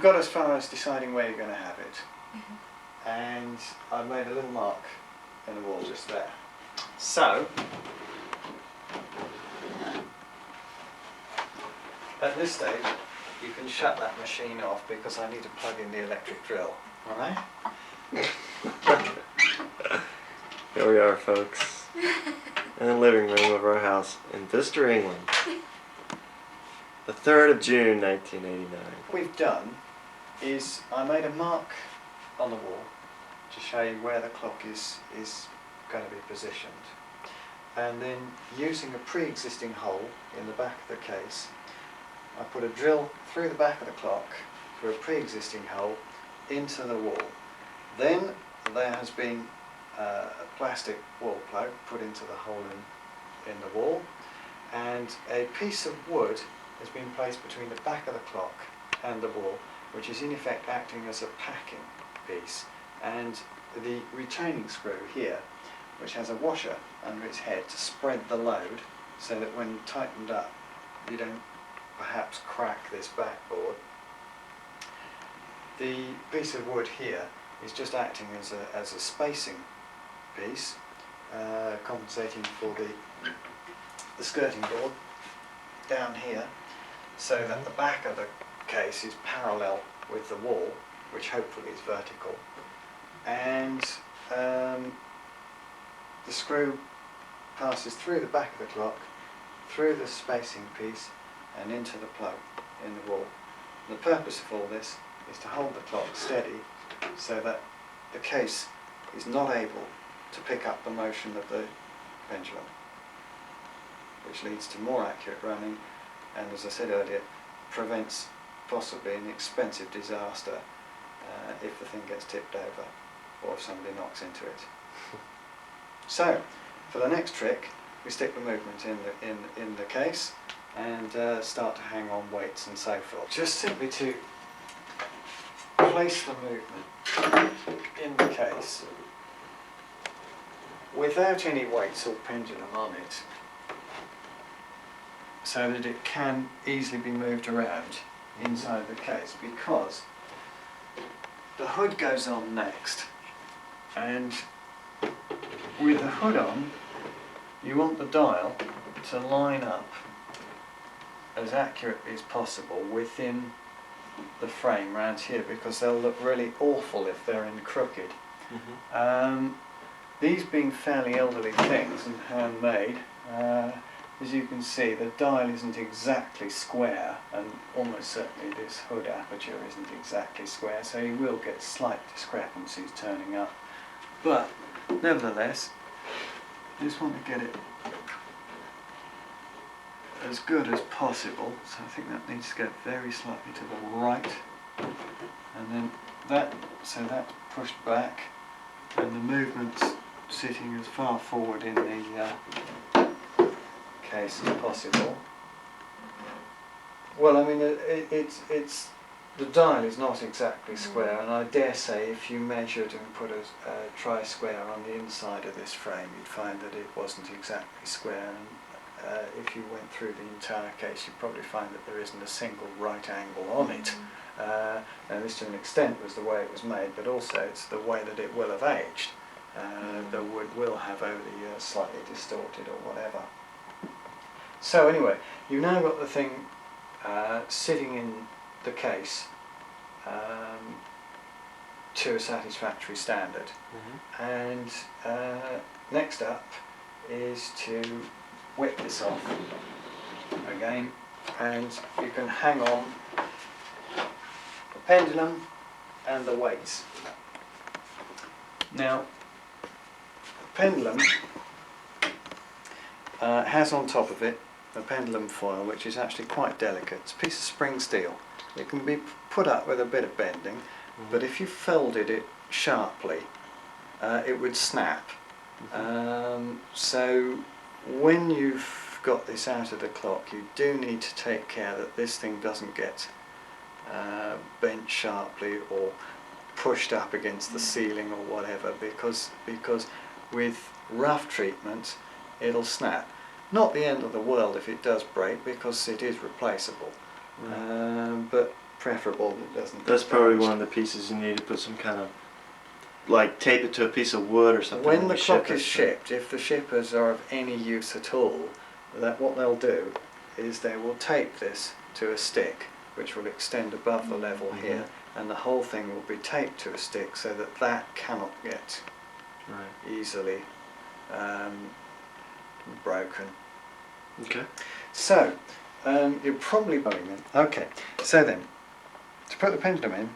got as far as deciding where you're going to have it, and I've made a little mark in the wall just there. So, at this stage, you can shut that machine off because I need to plug in the electric drill. Alright? Here we are, folks, in the living room of our house in Bicester, England. The 3rd of June, 1989. What we've done is I made a mark on the wall to show you where the clock is going to be positioned. And then using a pre-existing hole in the back of the case, I put a drill through the back of the clock through a pre-existing hole into the wall. Then there has been a plastic wall plug put into the hole in the wall, and a piece of wood has been placed between the back of the clock and the wall, which is in effect acting as a packing piece, and the retaining screw here, which has a washer under its head to spread the load so that when tightened up you don't perhaps crack this backboard. The piece of wood here is just acting as a spacing piece, compensating for the skirting board down here, so that the back of the case is parallel with the wall, which hopefully is vertical, and the screw passes through the back of the clock, through the spacing piece, and into the plug in the wall. And the purpose of all this is to hold the clock steady so that the case is not able to pick up the motion of the pendulum, which leads to more accurate running, and as I said earlier, prevents possibly an expensive disaster if the thing gets tipped over or if somebody knocks into it. So, for the next trick, we stick the movement in the case and start to hang on weights and so forth. Just simply to place the movement in the case without any weights or pendulum on it, so that it can easily be moved around inside the case, because the hood goes on next, and with the hood on you want the dial to line up as accurately as possible within the frame round here, because they'll look really awful if they're in crooked. These being fairly elderly things and handmade, as you can see, the dial isn't exactly square, and almost certainly this hood aperture isn't exactly square, so you will get slight discrepancies turning up. But nevertheless, I just want to get it as good as possible, so I think that needs to go very slightly to the right, and then so that's pushed back, and the movement's sitting as far forward in the case as possible. Well, I mean, it's the dial is not exactly square, and I dare say if you measured and put a tri-square on the inside of this frame, you'd find that it wasn't exactly square, and if you went through the entire case, you'd probably find that there isn't a single right angle on it. And this to an extent was the way it was made, but also it's the way that it will have aged. The wood will have over the years slightly distorted or whatever. So anyway, you've now got the thing sitting in the case to a satisfactory standard. And next up is to whip this off again, and you can hang on the pendulum and the weights. Now, the pendulum has on top of it a pendulum foil, which is actually quite delicate. It's a piece of spring steel. It can be put up with a bit of bending, but if you folded it sharply, it would snap. So when you've got this out of the clock, you do need to take care that this thing doesn't get bent sharply or pushed up against the ceiling or whatever, because with rough treatment it'll snap. Not the end of the world if it does break, because it is replaceable. But preferable that it doesn't. That's get probably damaged. one of the pieces you need to put some kind of, like, tape it to a piece of wood or something. When when the you clock ship is it, so- shipped, if the shippers are of any use at all, that what they'll do is they will tape this to a stick, which will extend above the level Mhm. here, and the whole thing will be taped to a stick so that that cannot get Right. easily broken. Okay. So, you're probably going in. Okay, so then, to put the pendulum in,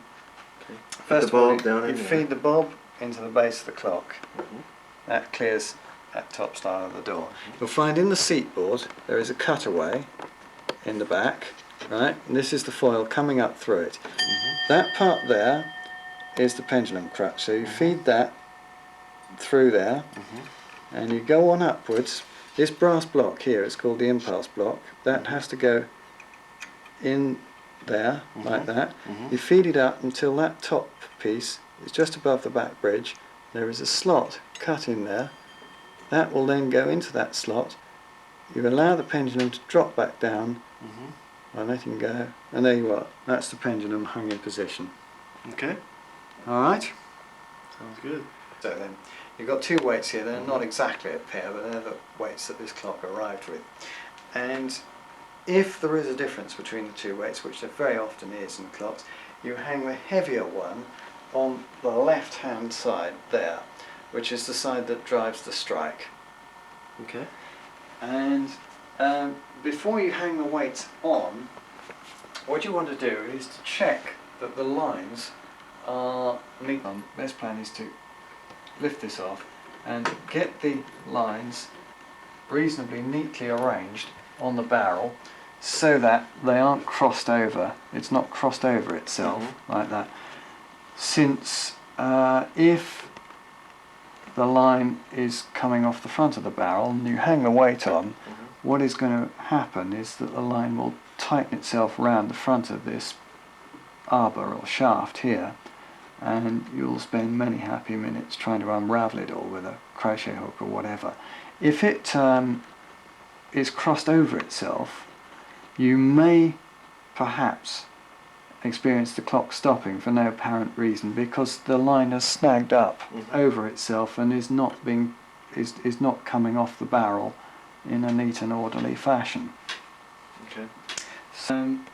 Okay. Put first the of all, bulb down you in there. feed the bulb into the base of the clock. Mhm. That clears that top stile of the door. You'll find in the seat board there is a cutaway in the back, right? And this is the foil coming up through it. Mhm. That part there is the pendulum crutch. So you feed that through there, Mhm. and you go on upwards. This brass block here is called the impulse block. That has to go in there, like that. Mhm. You feed it up until that top piece is just above the back bridge. There is a slot cut in there. That will then go into that slot. You allow the pendulum to drop back down Mhm. by letting go, and there you are. That's the pendulum hung in position. Okay. Alright? Sounds good. So then, you've got two weights here. They're not exactly a pair, but they're the weights that this clock arrived with. And if there is a difference between the two weights, which there very often is in clocks, you hang the heavier one on the left-hand side there, which is the side that drives the strike. Okay. And before you hang the weights on, what you want to do is to check that the lines are neat. Best plan is to lift this off and get the lines reasonably neatly arranged on the barrel so that they aren't crossed over. It's not crossed over itself like that. Since if the line is coming off the front of the barrel and you hang the weight on, what is going to happen is that the line will tighten itself around the front of this arbor or shaft here, and you'll spend many happy minutes trying to unravel it all with a crochet hook or whatever. If it is crossed over itself, you may perhaps experience the clock stopping for no apparent reason because the line has snagged up over itself and is not coming off the barrel in a neat and orderly fashion. Okay.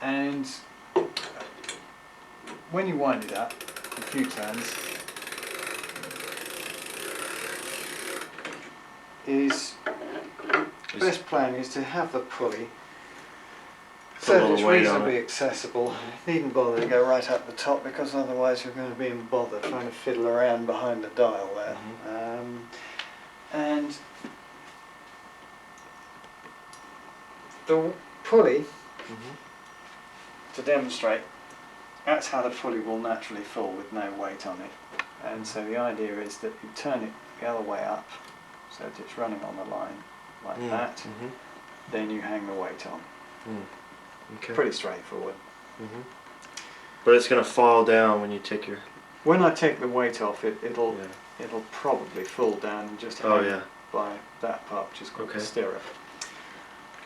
And when you wind it up a few turns, the best plan is to have the pulley Put a so that little it's weight on reasonably it. accessible. You needn't bother to go right up the top because otherwise you're going to be in bother trying to fiddle around behind the dial there. And the pulley, to demonstrate, that's how the pulley will naturally fall with no weight on it. And so the idea is that you turn it the other way up so that it's running on the line like that. Then you hang the weight on. Okay. Pretty straightforward. But it's gonna fall down when you take your. When I take the weight off, it'll Yeah. probably fall down and just Oh, hang yeah. by that part, which is called the Okay. stirrup.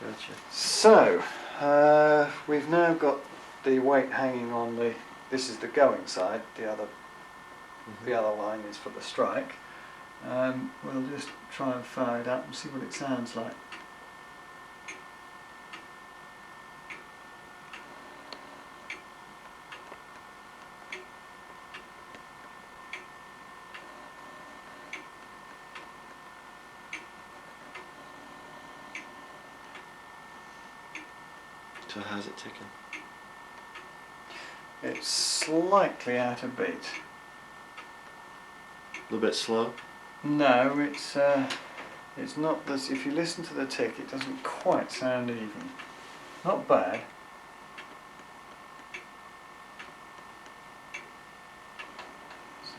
Gotcha. So we've now got the weight hanging on the. This is the going side. The other line is for the strike. We'll just try and fire it up and see what it sounds like. So how's it ticking? It's slightly out of beat. A little bit slow. No, it's not this. If you listen to the tick, it doesn't quite sound even. Not bad. So,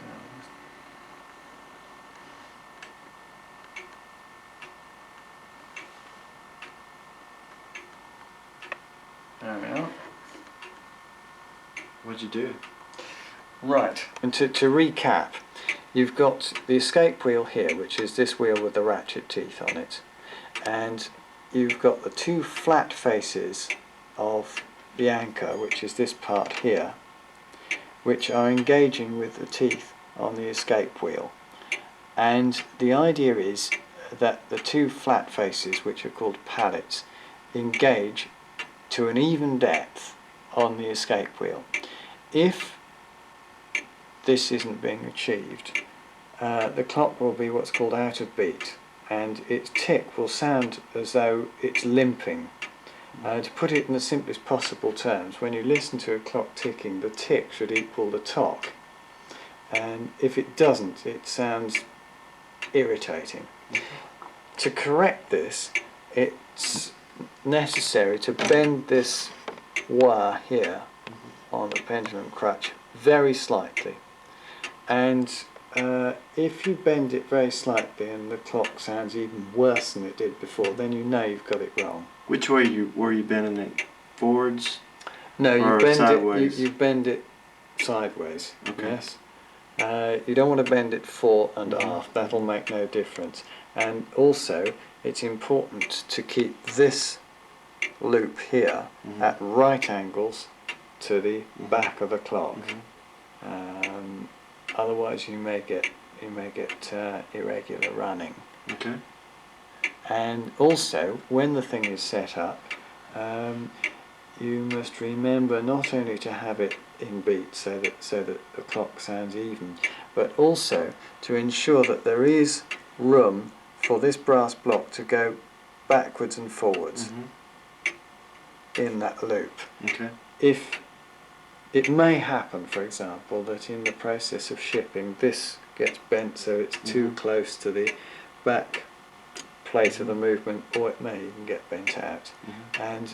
there we are. What'd you do? Right, and to recap, you've got the escape wheel here, which is this wheel with the ratchet teeth on it, and you've got the two flat faces of the anchor, which is this part here, which are engaging with the teeth on the escape wheel. And the idea is that the two flat faces, which are called pallets, engage to an even depth on the escape wheel. If this isn't being achieved, the clock will be what's called out of beat, and its tick will sound as though it's limping. To put it in the simplest possible terms, when you listen to a clock ticking, the tick should equal the tock, and if it doesn't, it sounds irritating. To correct this, it's necessary to bend this wire here on the pendulum crutch very slightly, and if you bend it very slightly and the clock sounds even worse than it did before, then you know you've got it wrong. Which way were you bending it? Forwards? No, you or bend sideways? it. You bend it sideways. Okay. Yes. You don't want to bend it fore and Mhm. aft. That'll make no difference. And also, it's important to keep this loop here Mhm. at right angles to the Mhm. back of the clock. Mhm. Otherwise, you may get irregular running. Okay. And also, when the thing is set up, you must remember not only to have it in beat so that the clock sounds even, but also to ensure that there is room for this brass block to go backwards and forwards in that loop. Okay. If it may happen, for example, that in the process of shipping this gets bent so it's too Mhm. close to the back plate of the movement, or it may even get bent out. And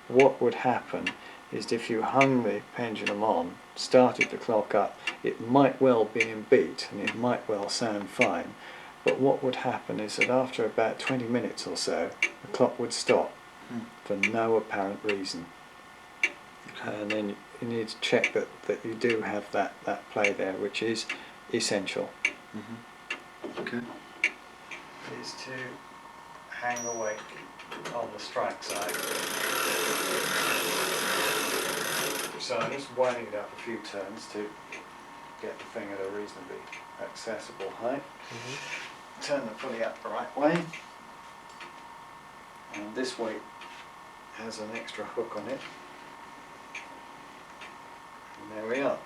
what would happen is if you hung the pendulum on, started the clock up, it might well be in beat and it might well sound fine, but what would happen is that after about 20 minutes or so, the clock would stop for no apparent reason. And then you need to check that you do have that play there, which is essential. Okay. Is to hang awake on the strike side. So I'm just winding it up a few turns to get the thing at a reasonably accessible height. Turn the pulley up the right way, and this weight has an extra hook on it. And there we are.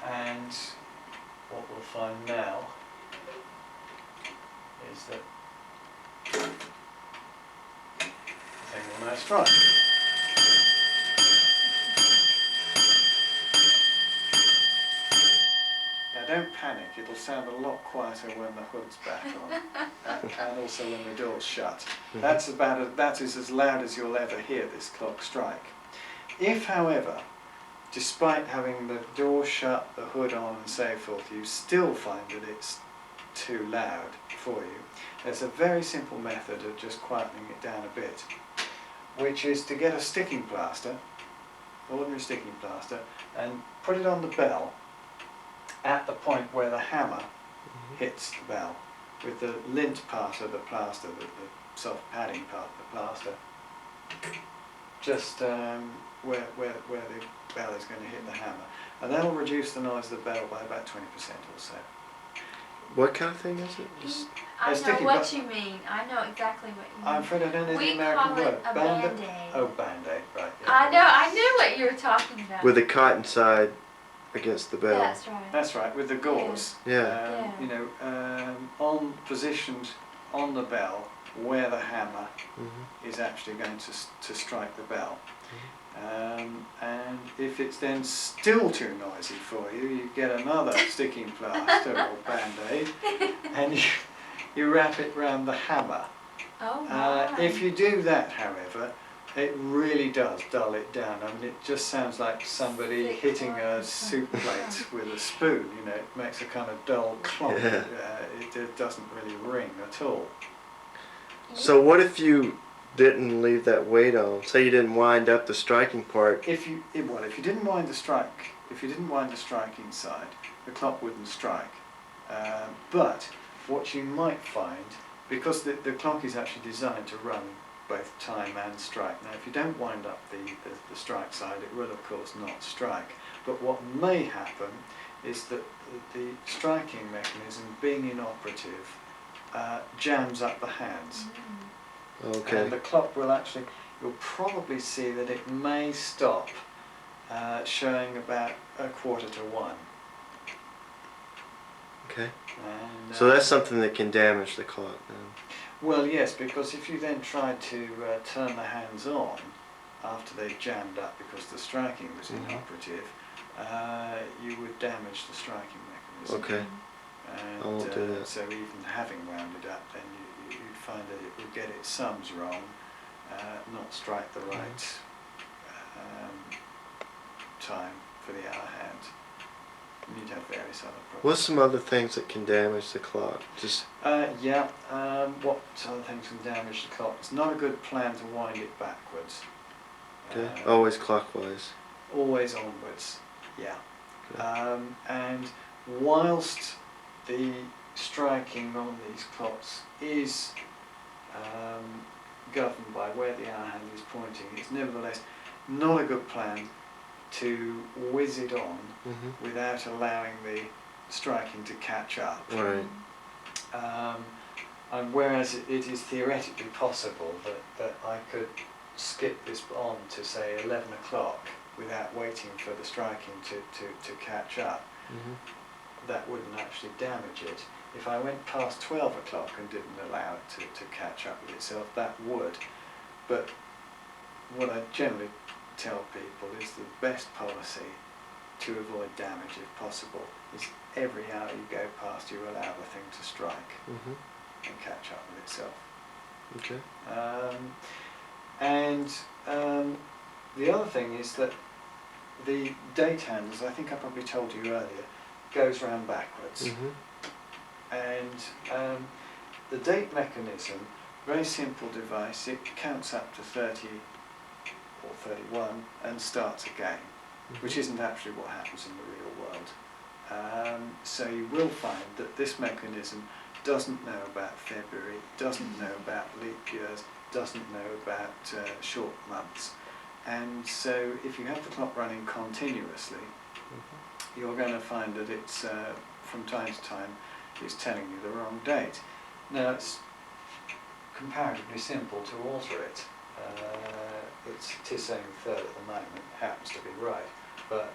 And what we'll find now is that the thing will now strike. Now don't panic, it'll sound a lot quieter when the hood's back on and also when the door's shut. That is as loud as you'll ever hear this clock strike. If, however, despite having the door shut, the hood on and so forth, you still find that it's too loud for you, there's a very simple method of just quietening it down a bit, which is to get a sticking plaster, ordinary sticking plaster, and put it on the bell at the point where the hammer hits the bell, with the lint part of the plaster, the soft padding part of the plaster, just where the bell is going to hit the hammer. And that'll reduce the noise of the bell by about 20% or so. What kind of thing is it? Just I know sticky what button. you mean. I know exactly what you mean. I'm afraid I don't know the We American call it word. a Band-Aid. Oh, Band-Aid, right. Yeah. I knew what you were talking about. with the cotton side against the bell. That's right. That's right, with the gauze. Yeah. Yeah. You know, positioned on the bell where the hammer is actually going to strike the bell. And if it's then still too noisy for you, you get another sticking plaster or Band-Aid and you wrap it round the hammer. Oh my. If you do that, however, it really does dull it down. I mean, it just sounds like somebody Thick hitting a one. soup plate with a spoon. You know, it makes a kind of dull clonk. Yeah. It doesn't really ring at all. So what if you didn't leave that weight on? Say you didn't wind up the striking part. If you didn't wind the striking side, the clock wouldn't strike. But what you might find, because the clock is actually designed to run both time and strike. Now if you don't wind up the strike side, it will of course not strike. But what may happen is that the striking mechanism, being inoperative, jams up the hands. Okay. And the clock will actually, you'll probably see that it may stop showing about 1:45. Okay. And, So that's something that can damage the clock then. well, yes, because if you then try to turn the hands on after they've jammed up because the striking was inoperative, you would damage the striking mechanism. Okay. And I won't do that. so even having wound it up, then you'd find that it would get its sums wrong, not strike the right time for the hour hand. And you'd have various other problems. What's some other things that can damage the clock? Just what other things can damage the clock? It's not a good plan to wind it backwards. okay. Always clockwise. Always onwards, yeah. Okay. And whilst the striking on these clocks is governed by where the hour hand is pointing, it's nevertheless not a good plan to whiz it on without allowing the striking to catch up. Right. And whereas it is theoretically possible that I could skip this on to say 11 o'clock without waiting for the striking to catch up, that wouldn't actually damage it. If I went past 12 o'clock and didn't allow it to catch up with itself, that would. But what I generally tell people is the best policy to avoid damage, if possible, is every hour you go past, you allow the thing to strike and catch up with itself. Okay. The other thing is that the date hand, as I think I probably told you earlier, goes round backwards. And the date mechanism, very simple device, it counts up to 30 or 31 and starts again, which isn't actually what happens in the real world. So you will find that this mechanism doesn't know about February, doesn't know about leap years, doesn't know about short months. And so if you have the clock running continuously, you're going to find that it's, from time to time, it's telling you the wrong date. Now it's comparatively simple to alter it. It's saying third at the moment, happens to be right. But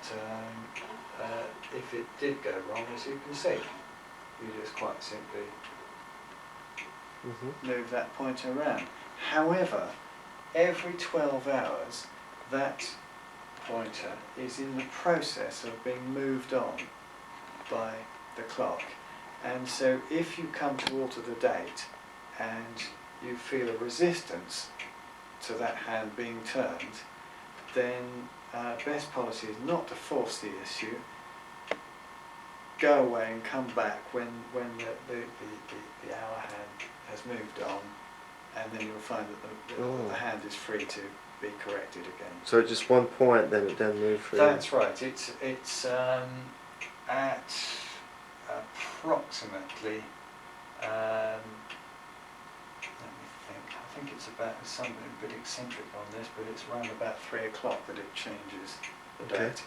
if it did go wrong, as you can see, you just quite simply move that pointer around. However, every 12 hours, that pointer is in the process of being moved on by the clock. And so if you come to alter the date and you feel a resistance to that hand being turned, then best policy is not to force the issue. Go away and come back when the hour hand has moved on, and then you'll find that the hand is free to be corrected again. So at just one point, then it doesn't move for you. That's right. It's at approximately. Let me think. I think it's about something a bit eccentric on this, but it's around about 3 o'clock that it changes the Okay. date.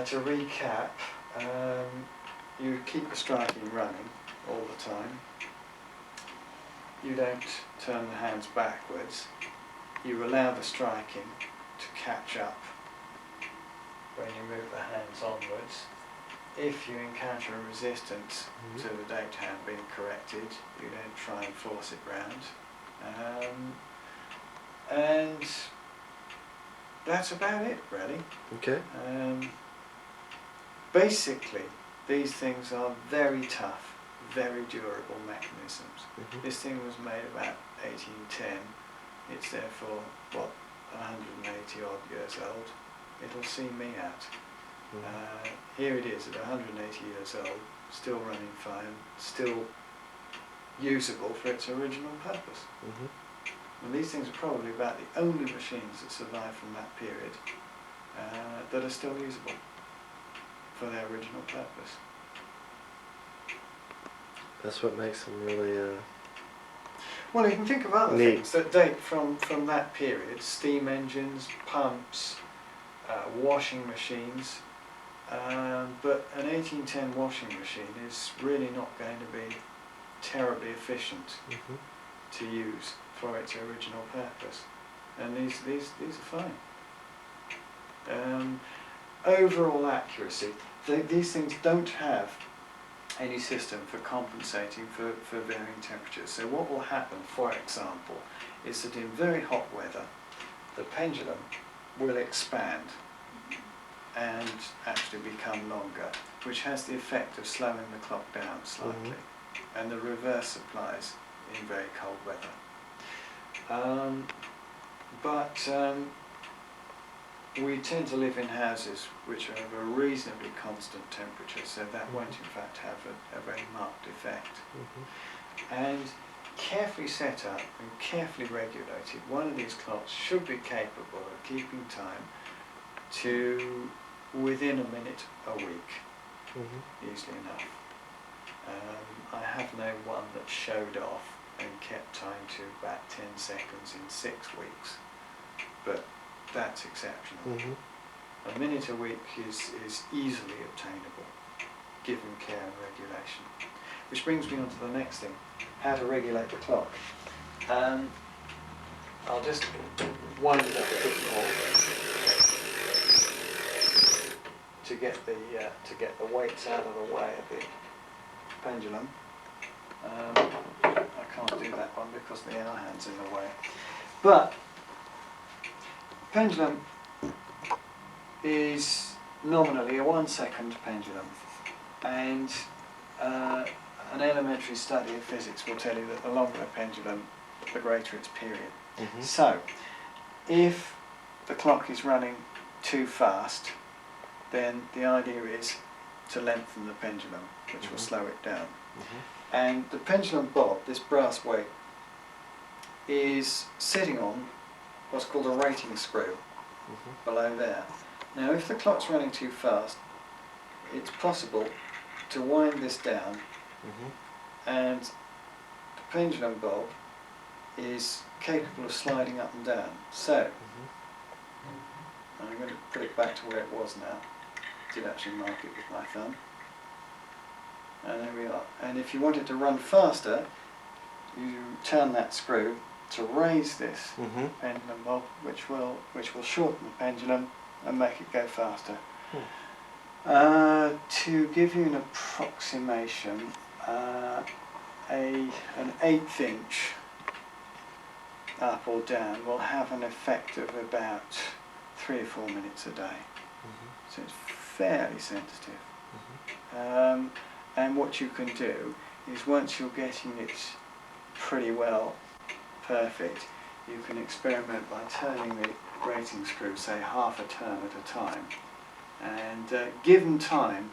To recap, you keep the striking running all the time. You don't turn the hands backwards. You allow the striking to catch up when you move the hands onwards. If you encounter a resistance to the date hand being corrected, you then try and force it round. And that's about it, really. Okay. Basically, these things are very tough, very durable mechanisms. This thing was made about 1810. It's therefore, 180 odd years old. It'll see me out. Here it is at 180 years old, still running fine, still usable for its original purpose. And these things are probably about the only machines that survive from that period that are still usable for their original purpose. That's what makes them really. Well, you can think of other Neat. things that date from that period: steam engines, pumps, washing machines. But an 1810 washing machine is really not going to be terribly efficient Mhm. to use for its original purpose, and these are fine. Overall accuracy. These things don't have any system for compensating for varying temperatures. So what will happen, for example, is that in very hot weather, the pendulum will expand and actually become longer, which has the effect of slowing the clock down slightly. And the reverse applies in very cold weather. We tend to live in houses which are of a reasonably constant temperature, so that won't in fact have a very marked effect. And carefully set up and carefully regulated, one of these clocks should be capable of keeping time to within a minute a week, easily enough. I have known one that showed off and kept time to about 10 seconds in 6 weeks, but that's exceptional. A minute a week is easily obtainable, given care and regulation. Which brings me on to the next thing, how to regulate the clock. I'll just wind it up a bit more to get the weights out of the way of the pendulum. I can't do that one because the hour hand's in the way. But pendulum is nominally a 1 second pendulum, and an elementary study of physics will tell you that the longer the pendulum, the greater its period. So, if the clock is running too fast, then the idea is to lengthen the pendulum, which will slow it down. And the pendulum bob, this brass weight, is sitting on what's called a rating screw below there. Now if the clock's running too fast, it's possible to wind this down, and the pendulum bob is capable of sliding up and down. So I'm going to put it back to where it was now. I did actually mark it with my thumb. And there we are. And if you want it to run faster, you turn that screw to raise this pendulum bob, which will shorten the pendulum and make it go faster. To give you an approximation, an 1/8 inch up or down will have an effect of about 3 or 4 minutes a day. So it's fairly sensitive. And what you can do is, once you're getting it pretty well perfect, you can experiment by turning the rating screw, say half a turn at a time, and given time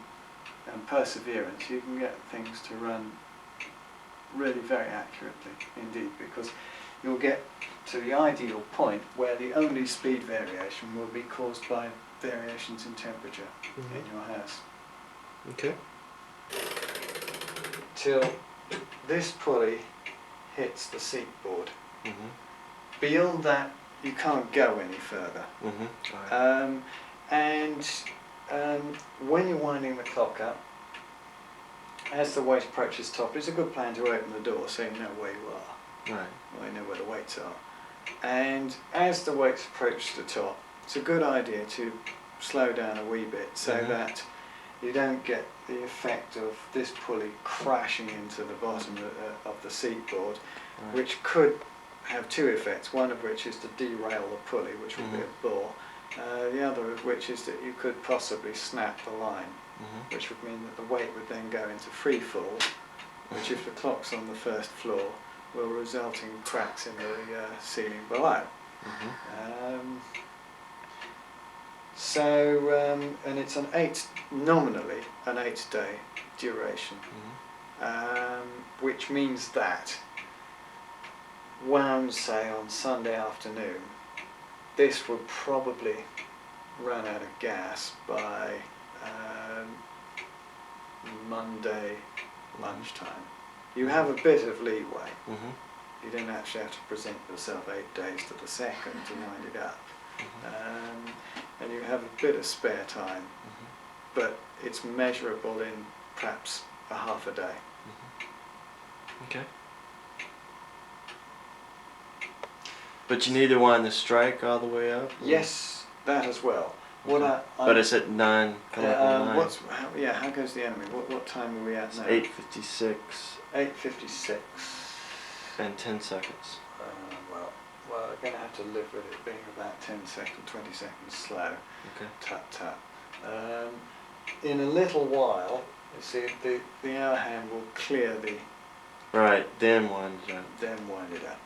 and perseverance, you can get things to run really very accurately indeed, because you'll get to the ideal point where the only speed variation will be caused by variations in temperature in your house. Okay. Till this pulley hits the seat board. Beyond that, you can't go any further. When you're winding the clock up, as the weight approaches top, it's a good plan to open the door so you know where you are. Right. Well, you know where the weights are. And as the weights approach the top, it's a good idea to slow down a wee bit so that you don't get the effect of this pulley crashing into the bottom of the seat board, which could have two effects, one of which is to derail the pulley, which would be a bore, the other of which is that you could possibly snap the line, which would mean that the weight would then go into free fall, which, if the clock's on the first floor, will result in cracks in the ceiling below. And it's nominally an 8-day duration, which means that wound, say, on Sunday afternoon, this would probably run out of gas by Monday lunchtime. You have a bit of leeway. Mhm. You don't actually have to present yourself 8 days to the second to wind it up. And you have a bit of spare time, but it's measurable in perhaps a half a day. Okay. But you need to wind the strike all the way up? or- Yes, that as well. What Okay. I But it's at 9, coming up at 9. how goes the enemy? What time are we at It's now? 8:56 8:56. and 10 seconds. Well, we're going to have to live with it being about 10 seconds, 20 seconds slow. Okay. Tap tap. In a little while, you see, the hour hand will clear the, Right, then wind it up. then wind it up.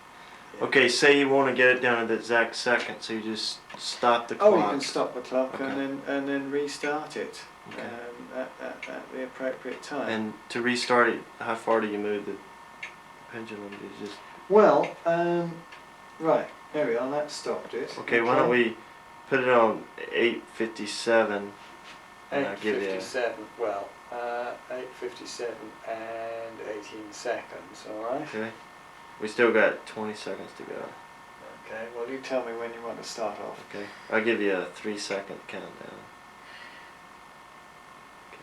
Yeah. Okay, say you want to get it down at the exact second, so you just stop the Oh, clock. you can stop the clock Okay. and then restart it Okay. at the appropriate time. And to restart it, how far do you move the pendulum? Do you just... Well, right, there we are, that stopped it. Okay, why don't we put it on 8:57 and I'll give you... 8:57, well, 8:57 and 18 seconds, alright? Okay. We still got 20 seconds to go. Okay, well you tell me when you want to start off. Okay. I'll give you a 3-second countdown. Okay.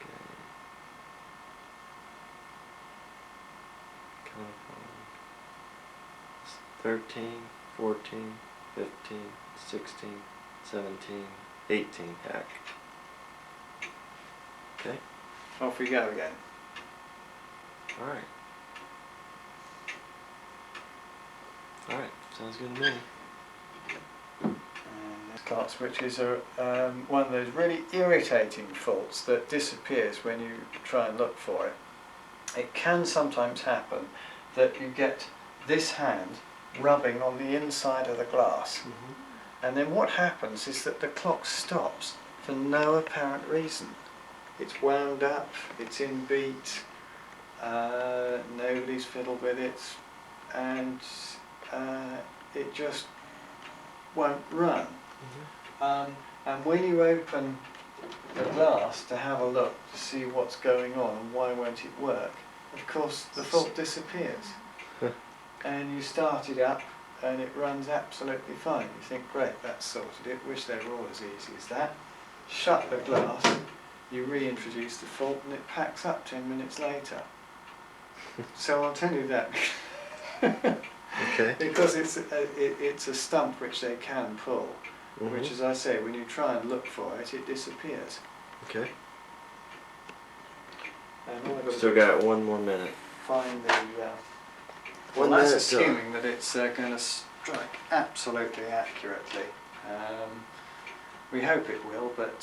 Okay. Count on. 13, 14, 15, 16, 17, 18, hack. Okay. Off we go again. Alright. Alright, sounds good to me. And this clock switches are one of those really irritating faults that disappears when you try and look for it. It can sometimes happen that you get this hand rubbing on the inside of the glass, and then what happens is that the clock stops for no apparent reason. It's wound up, it's in beat, nobody's fiddled with it, and it just won't run. And when you open the glass to have a look to see what's going on and why won't it work, of course the fault disappears. And you start it up and it runs absolutely fine. You think, great, that's sorted it, wish they were all as easy as that. Shut the glass, you reintroduce the fault and it packs up 10 minutes later. So I'll tell you that. Okay. Because it's a stump which they can pull, which, as I say, when you try and look for it, it disappears. Okay. And all I've got to Still do is got 1 more minute. find the. Well, 1 that's minute, assuming that it's going to strike absolutely accurately. We hope it will, but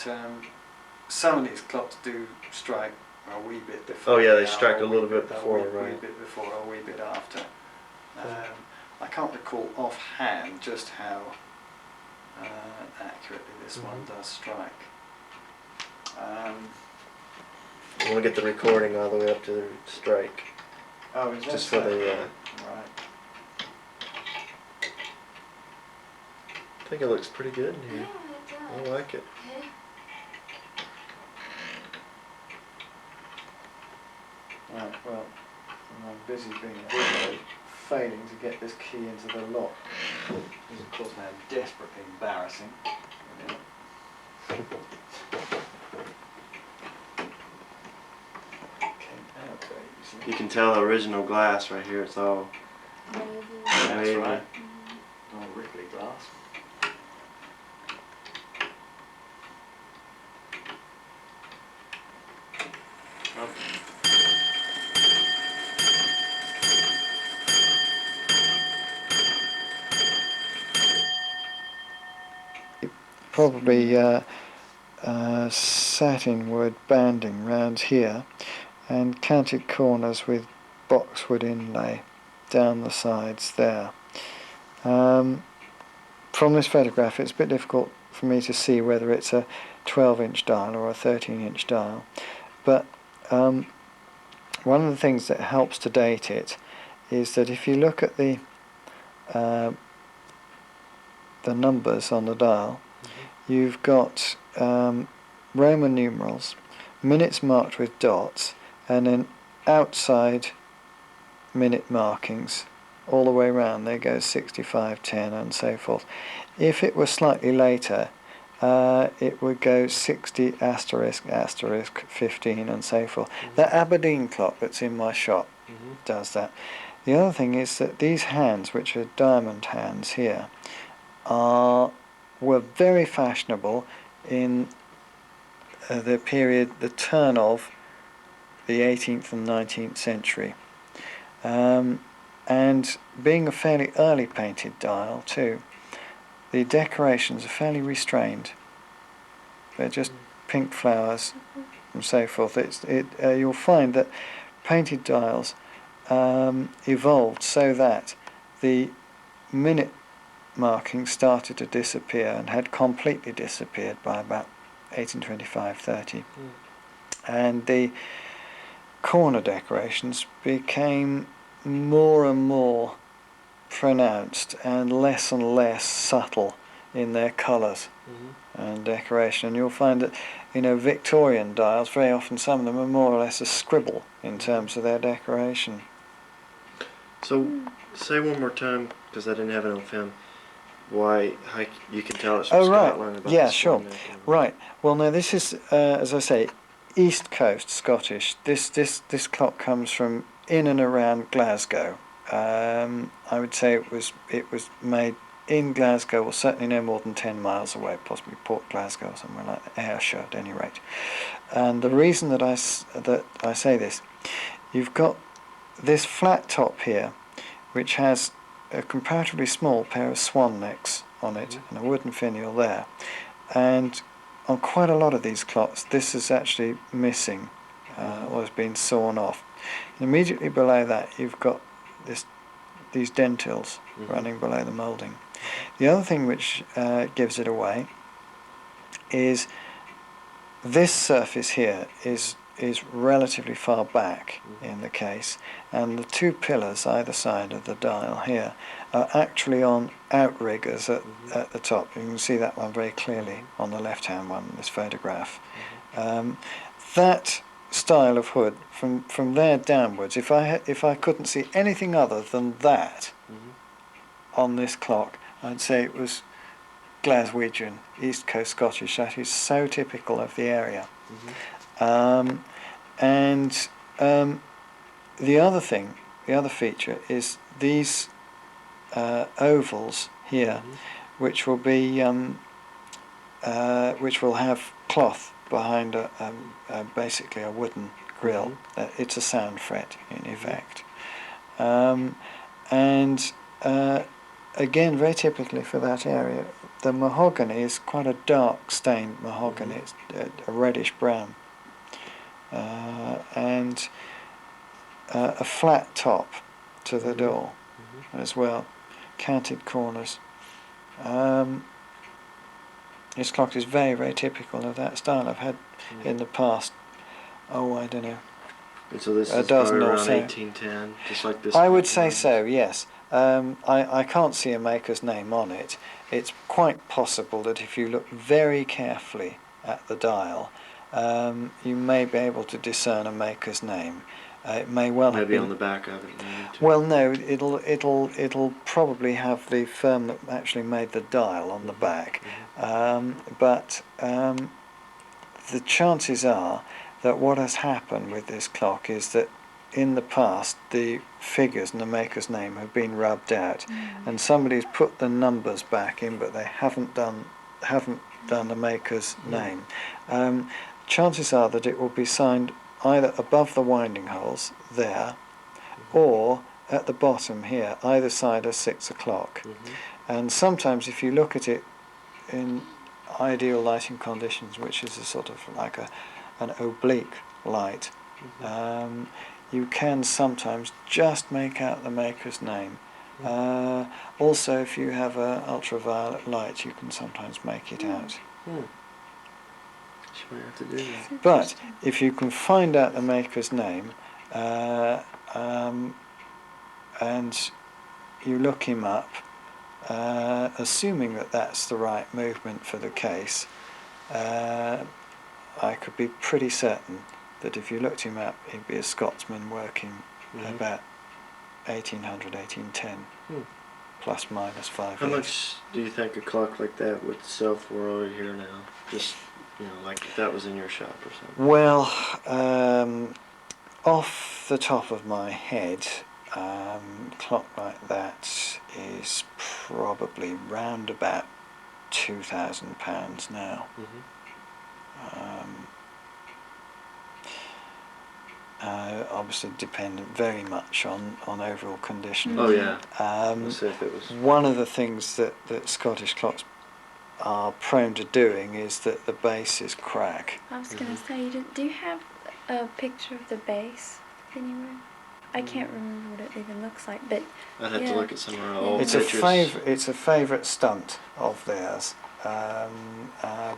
some of these clocks do strike a wee bit before. Oh yeah, they the hour, strike a wee little bit before, a wee right? bit before, or a wee bit after. I can't recall offhand just how accurately this one does strike. I want to get the recording all the way up to the strike. Oh, is that Just for so? the, Right. I think it looks pretty good in Yeah, here. it does. I like it. Right, well, I'm busy being a hero, failing to get this key into the lock. This is of course now desperately embarrassing. Came out very easily. You can tell the original glass right here. It's all Maybe. That's wavy. right. Oh, Ripley glass. Probably satinwood banding round here and canted corners with boxwood inlay down the sides there. From this photograph it's a bit difficult for me to see whether it's a 12-inch dial or a 13-inch dial, but one of the things that helps to date it is that if you look at the numbers on the dial, you've got Roman numerals, minutes marked with dots, and then outside minute markings all the way around. They go 65, 10 and so forth. If it were slightly later, it would go 60 asterisk asterisk 15 and so forth. The Aberdeen clock that's in my shop does that. The other thing is that these hands, which are diamond hands here, were very fashionable in the period, the turn of the 18th and 19th century. And being a fairly early painted dial too, the decorations are fairly restrained. They're just pink flowers and so forth. You'll find that painted dials evolved so that the minute marking started to disappear and had completely disappeared by about 1825-30. And the corner decorations became more and more pronounced and less subtle in their colours and decoration. And you'll find that, Victorian dials, very often some of them are more or less a scribble in terms of their decoration. So, say one more time, because I didn't have it on film, how you can tell it's from Oh, right. Scotland. About Yeah, the sure. swan neck and- Right. Well, now this is, as I say, East Coast Scottish. This clock comes from in and around Glasgow. I would say it was made in Glasgow, or certainly no more than 10 miles away, possibly Port Glasgow or somewhere like that, Ayrshire at any rate. And the reason that I say this, you've got this flat top here, which has a comparatively small pair of swan necks on it and a wooden finial there. And on quite a lot of these clocks, this is actually missing or has been sawn off. And immediately below that, you've got these dentils running below the moulding. The other thing which gives it away is this surface here is relatively far back in the case, and the two pillars either side of the dial here are actually on outriggers at the top. You can see that one very clearly on the left-hand one in this photograph. That style of hood, from there downwards, if I couldn't see anything other than that on this clock, I'd say it was Glaswegian, East Coast Scottish. That is so typical of the area. The other feature is these ovals here, which will be which will have cloth behind basically a wooden grill. It's a sound fret in effect, again, very typically for that area, the mahogany is quite a dark stained mahogany. It's a reddish brown, and a flat top to the door as well, canted corners. This clock is very, very typical of that style. I've had in the past, I don't know, And so this a is dozen probably or around so. 1810, just like this. I would clock say was. so, yes. I can't see a maker's name on it. It's quite possible that if you look very carefully at the dial, you may be able to discern a maker's name. It may well have Maybe been on the back of it. Maybe too. well, no, it'll probably have the firm that actually made the dial on the back, but the chances are that what has happened with this clock is that in the past the figures and the maker's name have been rubbed out, and somebody's put the numbers back in, but they haven't done the maker's name. Chances are that it will be signed either above the winding holes there, or at the bottom here, either side of 6 o'clock. And sometimes if you look at it in ideal lighting conditions, which is a sort of like an oblique light, you can sometimes just make out the maker's name. Also, if you have an ultraviolet light, you can sometimes make it out. She might have to do that. But if you can find out the maker's name, and you look him up, assuming that that's the right movement for the case, I could be pretty certain that if you looked him up, he'd be a Scotsman working Mhm. about 1800, 1810, Hmm. plus minus 5 How years. much do you think a clock like that would sell for over here now? Just, like if that was in your shop or something. Well, off the top of my head, clock like that is probably round about £2,000 now. Mm-hmm. Obviously dependent very much on overall condition. Oh yeah. Um, Let's say if it was. one of the things that Scottish clocks are prone to doing is that the bases crack. I was gonna say, do you have a picture of the base anywhere? I can't remember what it even looks like, but I'd have to yeah. look at some of our Yeah. old It's pictures. it's a favourite stunt of theirs,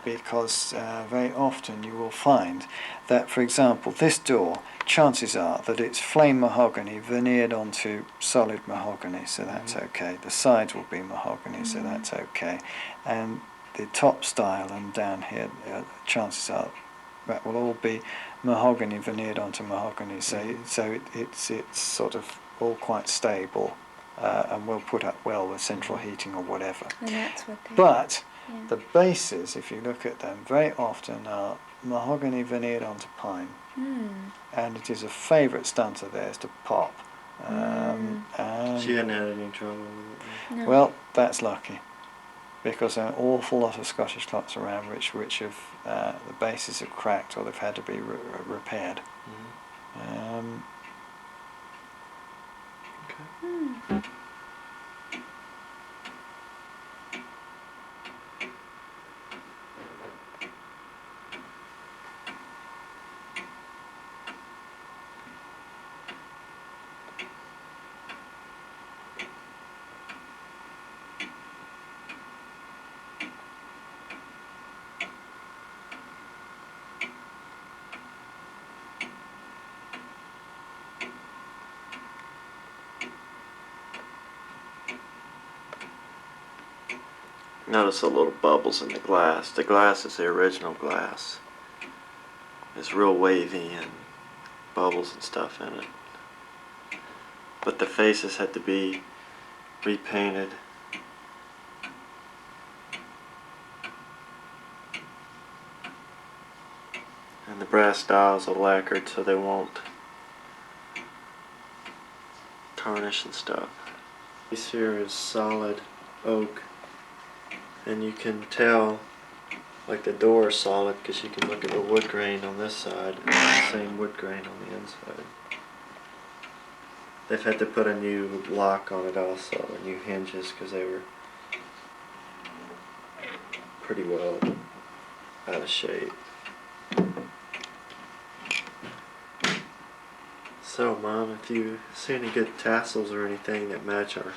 because very often you will find that, for example, this door, chances are that it's flame mahogany veneered onto solid mahogany, so that's Mhm. okay. The sides will be mahogany, so that's okay. And the top style and down here, chances are that will all be mahogany veneered onto mahogany, so Mhm. it's sort of all quite stable, and will put up well with central Mhm. heating or whatever. and that's what they. But Yeah. the bases, if you look at them, very often are mahogany veneered onto pine, and it is a favourite stunt of theirs to pop. She hadn't had any trouble with it. No. Well, that's lucky, because there are an awful lot of Scottish clocks around which have the bases have cracked or they've had to be repaired. Mhm. Okay. Notice the little bubbles in the glass. The glass is the original glass. It's real wavy and bubbles and stuff in it. But the faces had to be repainted. And the brass dials are lacquered so they won't tarnish and stuff. This here is solid oak. And you can tell, like the door is solid because you can look at the wood grain on this side and the same wood grain on the inside. They've had to put a new lock on it also, and new hinges because they were pretty well out of shape. So Mom, if you see any good tassels or anything that match our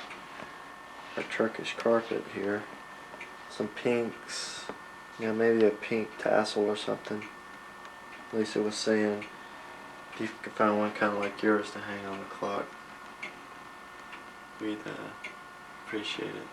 Turkish carpet here, some pinks, maybe a pink tassel or something. Lisa was saying if you could find one kind of like yours to hang on the clock, we'd appreciate it.